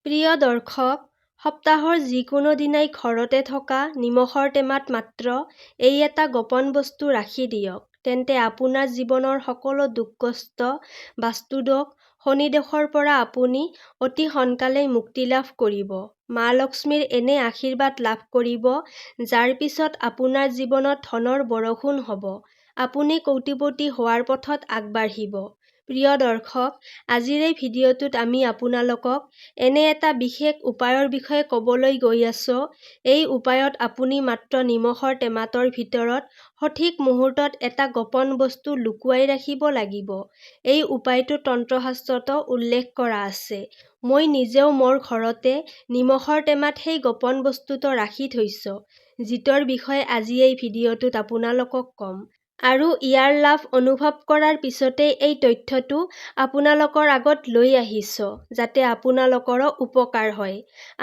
প্ৰিয় দৰ্শক, সপ্তাহৰ যিকোনো দিনাই ঘৰতে থকা নিমখৰ টেমাত মাত্ৰ এই এটা গোপন বস্তু ৰাখি দিয়ক। তেন্তে আপোনাৰ জীৱনৰ সকলো দুখ-কষ্ট, বাস্তুদোষ, শনিদোষৰ পৰা আপুনি অতি সোনকালেই মুক্তি লাভ কৰিব। মা লক্ষ্মীৰ এনে আশীৰ্বাদ লাভ কৰিব, যাৰ পিছত আপোনাৰ জীৱনত ধনৰ বৰষুণ হ'ব। আপুনি কোটিপতি হোৱাৰ পথত আগবাঢ়িব। প্ৰিয় দৰ্শক, আজিৰ এই ভিডিঅ'টোত আমি আপোনালোকক এনে এটা বিশেষ উপায়ৰ বিষয়ে ক'বলৈ গৈ আছোঁ। এই উপায়ত আপুনি মাত্ৰ নিমখৰ টেমাটোৰ ভিতৰত সঠিক মুহূৰ্তত এটা গোপন বস্তু লুকুৱাই ৰাখিব লাগিব। এই উপায়টো তন্ত্ৰশাস্ত্ৰতো উল্লেখ কৰা আছে। মই নিজেও মোৰ ঘৰতে নিমখৰ টেমাত সেই গোপন বস্তুটো ৰাখি থৈছোঁ, যিটোৰ বিষয়ে আজি এই ভিডিঅ'টোত আপোনালোকক ক'ম। আৰু ইয়াৰ লাভ অনুভৱ কৰাৰ পিছতেই এই তথ্যটো আপোনালোকৰ আগত লৈ আহিছোঁ, যাতে আপোনালোকৰো উপকাৰ হয়।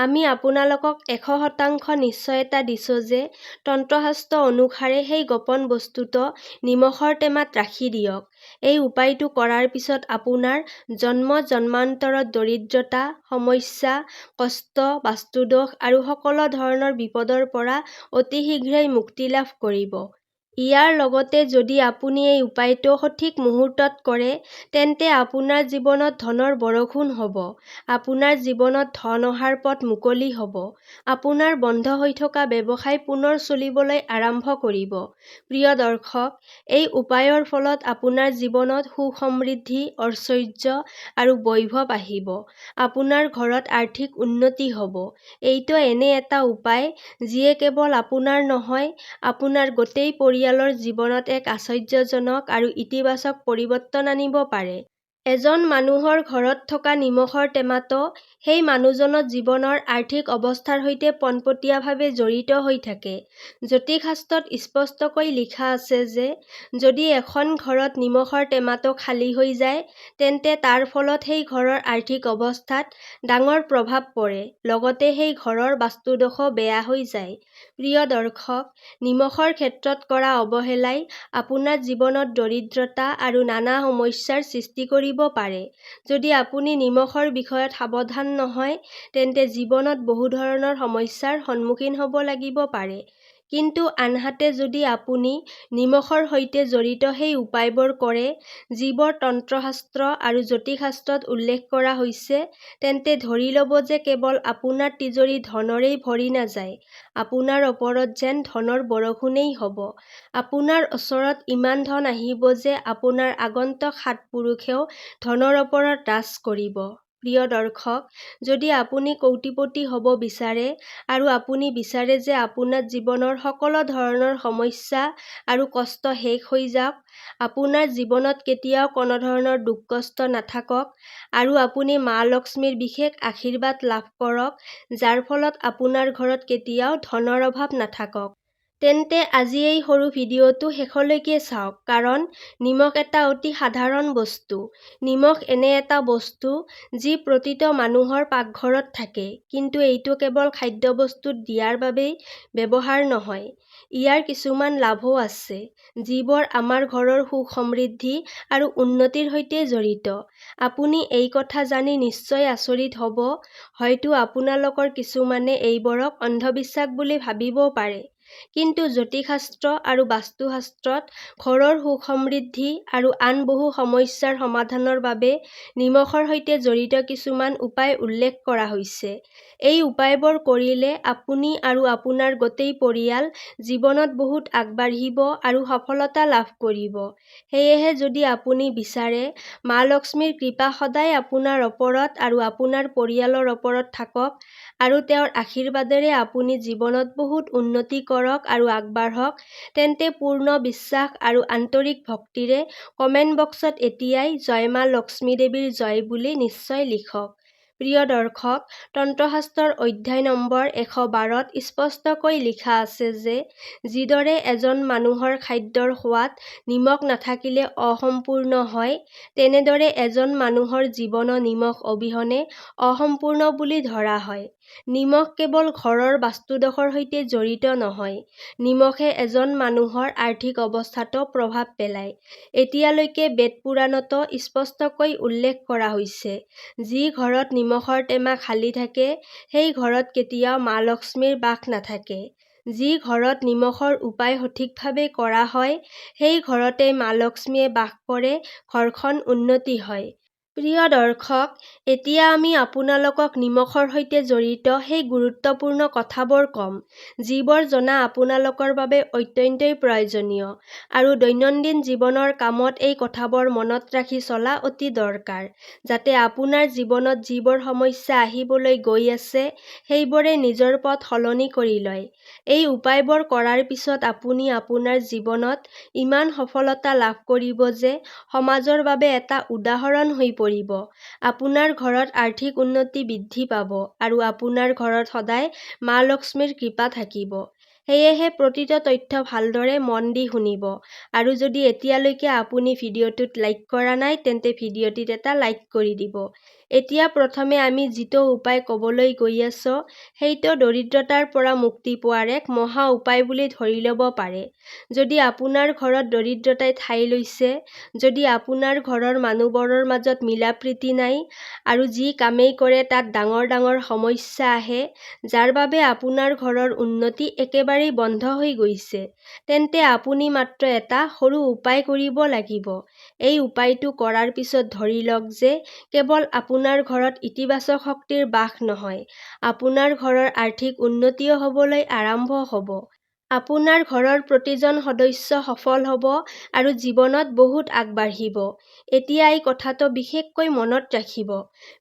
আমি আপোনালোকক 100% নিশ্চয়তা দিছোঁ যে তন্ত্ৰশাস্ত্ৰ অনুসাৰে সেই গোপন বস্তুটো নিমখৰ টেমাত ৰাখি দিয়ক। এই উপায়টো কৰাৰ পিছত আপোনাৰ জন্ম-জন্মান্তৰৰ দৰিদ্ৰতা, সমস্যা, কষ্ট, বাস্তুদোষ আৰু সকলো ধৰণৰ বিপদৰ পৰা অতি শীঘ্ৰেই মুক্তি লাভ কৰিব। ইয়াৰ লগতে যদি আপুনি এই উপায়টো সঠিক মুহূৰ্তত কৰে, তেন্তে আপোনাৰ জীৱনত ধনৰ বৰষুণ হ'ব। আপোনাৰ জীৱনত ধন অহাৰ পথ মুকলি হ'ব। আপোনাৰ বন্ধ হৈ থকা ব্যৱসায় পুনৰ চলিবলৈ আৰম্ভ কৰিব। প্ৰিয় দৰ্শক, এই উপায়ৰ ফলত আপোনাৰ জীৱনত সুখ সমৃদ্ধি, ঐশ্বৰ্য আৰু বৈভৱ আহিব। আপোনাৰ ঘৰত আৰ্থিক উন্নতি হ'ব। এইটো এনে এটা উপায় যিয়ে কেৱল আপোনাৰ নহয়, আপোনাৰ গোটেই পৰিয়ালৰ জীৱনত এক আশ্চৰ্যজনক আৰু ইতিবাচক পৰিৱৰ্তন আনিব পাৰে। এজন মানুহৰ ঘৰত থকা নিমখৰ টেমাটো সেই মানুহজনৰ জীৱনৰ আৰ্থিক অৱস্থাৰ সৈতে পোনপটীয়াভাৱে জড়িত হৈ থাকে। জ্যোতিষশাস্ত্ৰত স্পষ্টকৈ লিখা আছে যে যদি এখন ঘৰত নিমখৰ টেমাটো খালী হৈ যায়, তেন্তে তাৰ ফলত সেই ঘৰৰ আৰ্থিক অৱস্থাত ডাঙৰ প্ৰভাৱ পৰে, লগতে সেই ঘৰৰ বাস্তুদোষো বেয়া হৈ যায়। প্ৰিয় দৰ্শক, নিমখৰ ক্ষেত্ৰত কৰা অৱহেলাই আপোনাৰ জীৱনত দৰিদ্ৰতা আৰু নানা সমস্যাৰ সৃষ্টি কৰিব পাৰে। যদি আপুনি নিমখৰ বিষয়ত সাৱধান নহয়, তেন্তে জীৱনত বহু ধৰণৰ সমস্যাৰ সন্মুখীন হ'ব লাগিব পাৰে। কিন্তু আনহাতে যদি আপুনি নিমখৰ সৈতে জড়িত সেই উপায়বোৰ কৰে, যিবোৰ তন্ত্ৰশাস্ত্ৰ আৰু জ্যোতিষশাস্ত্ৰত উল্লেখ কৰা হৈছে, তেন্তে ধৰি ল'ব যে কেৱল আপোনাৰ তিজোৰী ধনৰেই ভৰি নাযায়, আপোনাৰ ওপৰত যেন ধনৰ বৰষুণেই হ'ব। আপোনাৰ ওচৰত ইমান ধন আহিব যে আপোনাৰ আগন্তুক 7 পুৰুষেও ধনৰ ওপৰত ৰাজ কৰিব। প্ৰিয় দৰ্শক, যদি আপুনি কোটিপতি হ'ব বিচাৰে আৰু আপুনি বিচাৰে যে আপোনাৰ জীৱনৰ সকলো ধৰণৰ সমস্যা আৰু কষ্ট শেষ হৈ যাওক, আপোনাৰ জীৱনত কেতিয়াও কোনো ধৰণৰ দুখ-কষ্ট নাথাকক, আৰু আপুনি মা লক্ষ্মীৰ বিশেষ আশীৰ্বাদ লাভ কৰক, যাৰ ফলত আপোনাৰ ঘৰত কেতিয়াও ধনৰ অভাৱ নাথাকক, তেন্তে আজি এই সৰু ভিডিঅ'টো শেষলৈকে চাওক। কাৰণ নিমখ এটা অতি সাধাৰণ বস্তু। নিমখ এনে এটা বস্তু যি প্ৰতিটো মানুহৰ পাকঘৰত থাকে, কিন্তু এইটো কেৱল খাদ্যবস্তুত দিয়াৰ বাবেই ব্যৱহাৰ নহয়। ইয়াৰ কিছুমান লাভও আছে, যিবোৰ আমাৰ ঘৰৰ সুখ সমৃদ্ধি আৰু উন্নতিৰ সৈতে জড়িত। আপুনি এই কথা জানি নিশ্চয় আচৰিত হ'ব। হয়তো আপোনালোকৰ কিছুমানে এইবোৰক অন্ধবিশ্বাস বুলি ভাবিব পাৰে। কিন্তু জ্যোতিষশাস্ত্ৰ আৰু বাস্তুশাস্ত্ৰত ঘৰৰ সুখ সমৃদ্ধি আৰু আন বহু সমস্যাৰ সমাধানৰ বাবে নিমখৰ সৈতে জড়িত কিছুমান উপায় উল্লেখ কৰা হৈছে। এই উপায়বোৰ কৰিলে আপুনি আৰু আপোনাৰ গোটেই পৰিয়াল জীৱনত বহুত আগবাঢ়িব আৰু সফলতা লাভ কৰিব। সেয়েহে যদি আপুনি বিচাৰে মা লক্ষ্মীৰ কৃপা সদায় আপোনাৰ ওপৰত আৰু আপোনাৰ পৰিয়ালৰ ওপৰত থাকক, আৰু তেওঁৰ আশীৰ্বাদেৰে আপুনি জীৱনত বহুত উন্নতি কৰক আৰু আগবাঢ়ক, তেন্তে পূৰ্ণ বিশ্বাস আৰু আন্তৰিক ভক্তিৰে কমেণ্ট বক্সত এতিয়াই জয় মা লক্ষ্মী দেৱীৰ জয় বুলি নিশ্চয় লিখক। প্ৰিয় দৰ্শক, তন্ত্ৰশাস্ত্ৰৰ অধ্যায় নম্বৰ 112ত স্পষ্টকৈ লিখা আছে যে যিদৰে এজন মানুহৰ খাদ্যৰ সোৱাদ নিমখ নাথাকিলে অসম্পূৰ্ণ হয়, তেনেদৰে এজন মানুহৰ জীৱনো নিমখ অবিহনে অসম্পূৰ্ণ বুলি ধৰা হয়। নিমখ কেৱল ঘৰৰ বাস্তুদোষৰ সৈতে জড়িত নহয়, নিমখে এজন মানুহৰ আৰ্থিক অৱস্থাতো প্ৰভাৱ পেলায়। এতিয়ালৈকে বেদ পুৰাণতো স্পষ্টকৈ উল্লেখ কৰা হৈছে, যি ঘৰত নিমখ নিমখৰ টেমা খালী থাকে, সেই ঘৰত কেতিয়াও মা লক্ষ্মীৰ বাস নাথাকে। যি ঘৰত নিমখৰ উপায় সঠিকভাৱে কৰা হয়, সেই ঘৰতে মা লক্ষ্মীয়ে বাস কৰে, ঘৰখন উন্নতি হয়। প্ৰিয় দৰ্শক, এতিয়া আমি আপোনালোকক নিমখৰ সৈতে জড়িত সেই গুৰুত্বপূৰ্ণ কথাবোৰ ক'ম, যিবোৰ জনা আপোনালোকৰ বাবে অত্যন্তই প্ৰয়োজনীয় আৰু দৈনন্দিন জীৱনৰ কামত এই কথাবোৰ মনত ৰাখি চলা অতি দৰকাৰ, যাতে আপোনাৰ জীৱনত যিবোৰ সমস্যা আহিবলৈ গৈ আছে, সেইবোৰে নিজৰ পথ সলনি কৰি লয়। এই উপায়বোৰ কৰাৰ পিছত আপুনি আপোনাৰ জীৱনত ইমান সফলতা লাভ কৰিব যে সমাজৰ বাবে এটা উদাহৰণ হৈ পৰিব। আপোনাৰ ঘৰত আৰ্থিক উন্নতি বৃদ্ধি পাব আৰু আপোনাৰ ঘৰত সদায় মা লক্ষ্মীৰ কৃপা থাকিব। সেয়েহে প্ৰতিটো তথ্য ভালদৰে মন দি শুনিব আৰু যদি এতিয়ালৈকে আপুনি ভিডিঅ'টোত লাইক কৰা নাই তেন্তে ভিডিঅ'টিত এটা লাইক কৰি দিব। এতিয়া প্ৰথমে আমি যিটো উপায় ক'বলৈ গৈ আছো, সেইটো দৰিদ্ৰতাৰ পৰা মুক্তি পোৱাৰ এক মহা উপায় বুলি ধৰি ল'ব পাৰে। যদি আপোনাৰ ঘৰত দৰিদ্ৰতাই ঠাই লৈছে, যদি আপোনাৰ ঘৰৰ মানুহবোৰৰ মাজত মিলা-প্ৰীতি নাই আৰু যি কামেই কৰে তাত ডাঙৰ ডাঙৰ সমস্যা আহে, যাৰ বাবে আপোনাৰ ঘৰৰ উন্নতি একেবাৰেই বন্ধ হৈ গৈছে, তেন্তে আপুনি মাত্ৰ এটা সৰু উপায় কৰিব লাগিব। এই উপায়টো কৰাৰ পিছত ধৰি লওক যে কেৱল আপোনাৰ ঘৰত ইতিবাচক শক্তিৰ বাস নহয়, আপোনাৰ ঘৰৰ আৰ্থিক উন্নতিও হ'বলৈ আৰম্ভ হ'ব। আপোনাৰ ঘৰৰ প্ৰতিজন সদস্য সফল হ'ব আৰু জীৱনত বহুত আগবাঢ়িব। এতিয়া এই কথাটো বিশেষকৈ মনত ৰাখিব,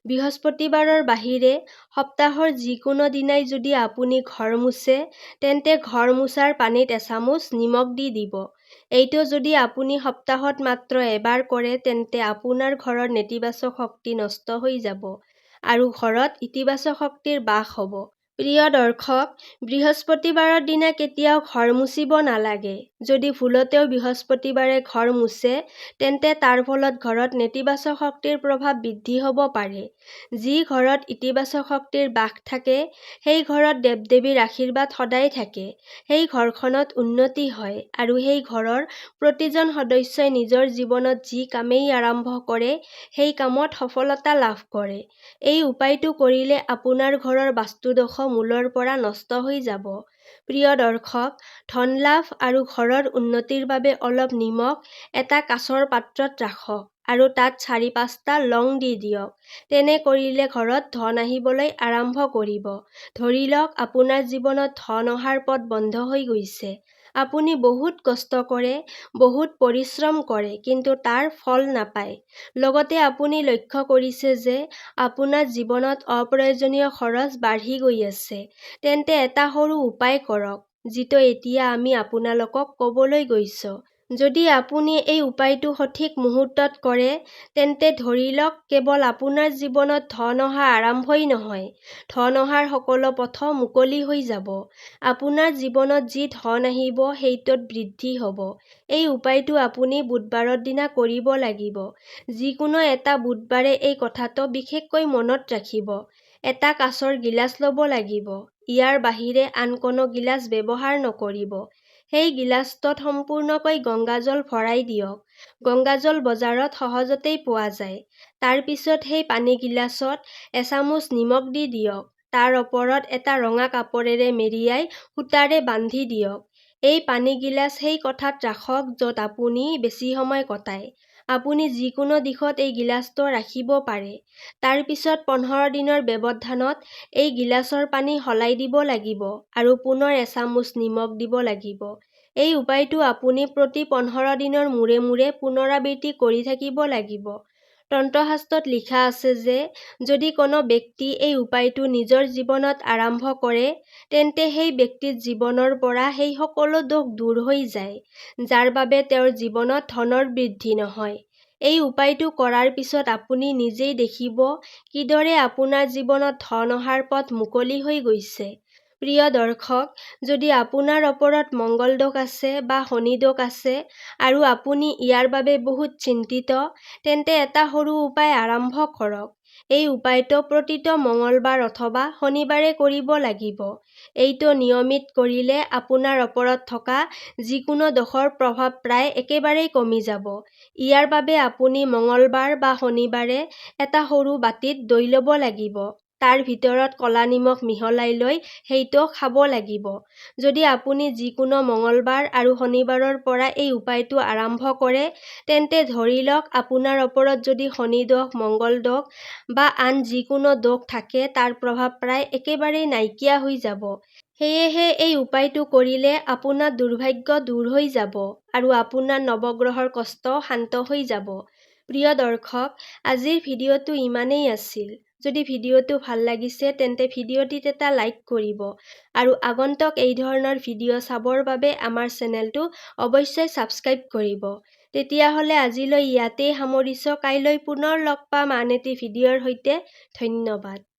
বৃহস্পতিবাৰৰ বাহিৰে সপ্তাহৰ যিকোনো দিনাই যদি আপুনি ঘৰ মুছে, তেন্তে ঘৰ মুছাৰ পানীত এচামুচ নিমখ দি দিব। এইটো যদি আপুনি সপ্তাহত মাত্ৰ এবাৰ কৰে, তেন্তে আপোনাৰ ঘৰৰ নেতিবাচক শক্তি নষ্ট হৈ যাব আৰু ঘৰত ইতিবাচক শক্তিৰ বাস হ'ব। প্ৰিয় দৰ্শক, বৃহস্পতিবাৰৰ দিনা কেতিয়াও ঘৰ মুচিব নালাগে। যদি ভুলতেও বৃহস্পতিবাৰে ঘৰ মুছে, তেন্তে তাৰ ফলত ঘৰত নেতিবাচক শক্তিৰ প্ৰভাৱ বৃদ্ধি হ'ব পাৰে। যি ঘৰত ইতিবাচক শক্তিৰ বাস থাকে, সেই ঘৰত দেৱ-দেৱীৰ আশীৰ্বাদ সদায় থাকে, সেই ঘৰখনত উন্নতি হয় আৰু সেই ঘৰৰ প্ৰতিজন সদস্যই নিজৰ জীৱনত যি কামেই আৰম্ভ কৰে, সেই কামত সফলতা লাভ কৰে। এই উপায়টো কৰিলে আপোনাৰ ঘৰৰ বাস্তুদোষ মূলৰ পৰা নষ্ট হৈ যাব। প্ৰিয় দৰ্শক, ধন লাভ আৰু ঘৰৰ উন্নতিৰ বাবে অলপ নিমখ এটা কাঁচৰ পাত্ৰত ৰাখক আৰু তাত ৪-৫টা লং দি দিয়ক। তেনে কৰিলে ঘৰত ধন আহিবলৈ আৰম্ভ কৰিব। ধৰি লওক আপোনাৰ জীৱনত ধন অহাৰ পথ বন্ধ হৈ গৈছে। আপুনি বহুত কষ্ট কৰে, বহুত পৰিশ্ৰম কৰে, কিন্তু তাৰ ফল নাপায়। লগতে আপুনি লক্ষ্য কৰিছে যে আপোনাৰ জীৱনত অপ্ৰয়োজনীয় খৰচ বাঢ়ি গৈ আছে। তেন্তে এটা সৰু উপায় কৰক, যিটো এতিয়া আমি আপোনালোকক ক'বলৈ গৈছো। যদি আপুনি এই উপায়টো সঠিক মুহূৰ্তত কৰে, তেন্তে ধৰি লওক কেৱল আপোনাৰ জীৱনত ধন অহা আৰম্ভই নহয়, ধন অহাৰ সকলো পথো মুকলি হৈ যাব। আপোনাৰ জীৱনত যি ধন আহিব সেইটোত বৃদ্ধি হ'ব। এই উপায়টো আপুনি বুধবাৰৰ দিনা কৰিব লাগিব। যিকোনো এটা বুধবাৰে এই কথাটো বিশেষকৈ মনত ৰাখিব। এটা কাঁচৰ গিলাচ ল'ব লাগিব। ইয়াৰ বাহিৰে আন কোনো গিলাচ ব্যৱহাৰ নকৰিব। সেই গিলাচটোত সম্পূৰ্ণকৈ গংগাজল ভৰাই দিয়ক। গংগাজল বজাৰত সহজতেই পোৱা যায়। তাৰ পিছত সেই পানী গিলাচত এচামুচ নিমখ দি দিয়ক। তাৰ ওপৰত এটা ৰঙা কাপোৰেৰে মেৰিয়াই সূতাৰে বান্ধি দিয়ক। এই পানী গিলাচ সেই কোঠাত ৰাখক য'ত আপুনি বেছি সময় কটায়। আপুনি যিকোনো দিশত এই গিলাচটো ৰাখিব পাৰে। তাৰ পিছত 15 দিনৰ ব্যৱধানত এই গিলাচৰ পানী সলাই দিব লাগিব আৰু পুনৰ এচামুচ নিমখ দিব লাগিব। এই উপায়টো আপুনি প্ৰতি 15 দিনৰ মূৰে মূৰে পুনৰাবৃত্তি কৰি থাকিব লাগিব। তন্ত্ৰশাস্ত্ৰত লিখা আছে যে যদি কোনো ব্যক্তি এই উপায়টো নিজৰ জীৱনত আৰম্ভ কৰে, তেন্তে সেই ব্যক্তিৰ জীৱনৰ পৰা সেই সকলো দোষ দূৰ হৈ যায়, যাৰ বাবে তেওঁৰ জীৱনত ধনৰ বৃদ্ধি নহয়। এই উপায়টো কৰাৰ পিছত আপুনি নিজেই দেখিব কিদৰে আপোনাৰ জীৱনত ধন অহাৰ পথ মুকলি হৈ গৈছে। প্ৰিয় দৰ্শক, যদি আপোনাৰ ওপৰত মংগল দোষ আছে বা শনি দোষ আছে আৰু আপুনি ইয়াৰ বাবে বহুত চিন্তিত, তেন্তে এটা সৰু উপায় আৰম্ভ কৰক। এই উপায়টো প্ৰতিটো মঙলবাৰ অথবা শনিবাৰে কৰিব লাগিব। এইটো নিয়মিত কৰিলে আপোনাৰ ওপৰত থকা যিকোনো দোষৰ প্ৰভাৱ প্ৰায় একেবাৰেই কমি যাব। ইয়াৰ বাবে আপুনি মঙলবাৰ বা শনিবাৰে এটা সৰু বাটিত দৈ ল'ব লাগিব। তাৰ ভিতৰত ক'লা নিমখ মিহলাই লৈ সেইটো খাব লাগিব। যদি আপুনি যিকোনো মঙলবাৰ আৰু শনিবাৰৰ পৰা এই উপায়টো আৰম্ভ কৰে, তেন্তে ধৰি লওক আপোনাৰ ওপৰত যদি শনি দোষ, মংগল দোষ বা আন যিকোনো দোষ থাকে তাৰ প্ৰভাৱ প্ৰায় একেবাৰেই নাইকিয়া হৈ যাব। সেয়েহে এই উপায়টো কৰিলে আপোনাৰ দুৰ্ভাগ্য দূৰ হৈ যাব আৰু আপোনাৰ নৱগ্ৰহৰ কষ্ট শান্ত হৈ যাব। প্ৰিয় দৰ্শক, আজিৰ ভিডিঅ'টো ইমানেই আছিল। যদি ভিডিঅ'টো ভাল লাগিছে তেন্তে ভিডিঅ'টিত এটা লাইক কৰিব আৰু আগন্তুক এই ধৰণৰ ভিডিঅ' চাবৰ বাবে আমাৰ চেনেলটো অৱশ্যই ছাবস্ক্ৰাইব কৰিব। তেতিয়াহ'লে আজিলৈ ইয়াতেই সামৰিছোঁ। কাইলৈ পুনৰ লগ পাম আন এটি ভিডিঅ'ৰ সৈতে। ধন্যবাদ।